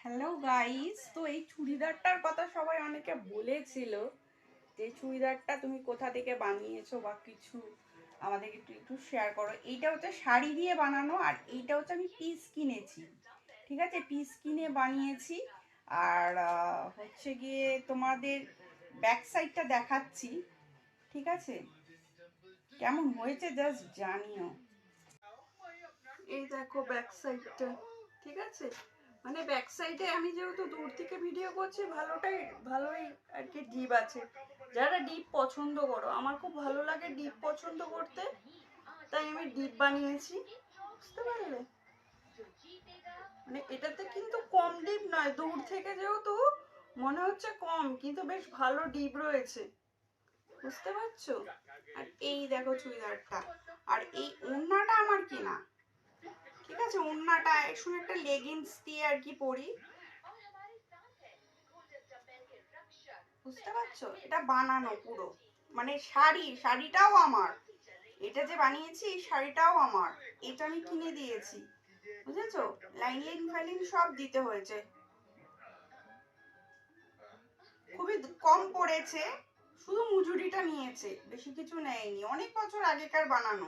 Hello guys, তো এই চুড়িদারটার কথা সবাই অনেকে বলেছিল যে চুড়িদারটা তুমি কোথা থেকে বানিয়েছো বা কিছু আমাদেরকে একটু শেয়ার করো। এইটা হচ্ছে শাড়ি দিয়ে বানানো, আর এইটা হচ্ছে আমি পিস কিনেছি। ঠিক আছে, পিস কিনে বানিয়েছি। আর হচ্ছে গিয়ে তোমাদের ব্যাক সাইডটা দেখাচ্ছি। ঠিক আছে, কেমন হয়েছে জাস্ট জানিও। এই দেখো ব্যাক সাইডটা। ঠিক আছে, মানে ব্যাক সাইডে আমি যেহেতু দূর থেকে ভিডিও করছি, ভালোই আর কি ডিপ আছে। যারা ডিপ পছন্দ করো, আমার খুব ভালো লাগে ডিপ পছন্দ করতে, তাই আমি ডিপ বানিয়েছি। বুঝতে পারলে? মানে এটাতে কিন্তু কম ডিপ নয়, দূর থেকে যেহেতু মনে হচ্ছে কম, কিন্তু বেশ ভালো ডিপ রয়েছে। বুঝতে পারছো? আর এই দেখো চুড়িদারটা, আর এই ওড়নাটা আমার কেনা। ঠিক আছে, ওড়নাটা শুনে একটা লেগিংস দিয়ে আর কি পরি। বুঝতে পারছো? এটা বানানো পুরো, মানে শাড়িটাও আমার। এটা যে বানিয়েছি এই শাড়িটাও আমার। এটা আমি কিনে দিয়েছি। বুঝেছো? লাইনিং ফাইলিং সব দিতে হয়েছে। খুবই কম পড়েছে, শুধু মজুরিটা নিয়েছে, বেশি কিছু নেয়নি। অনেক বছর আগেকার বানানো।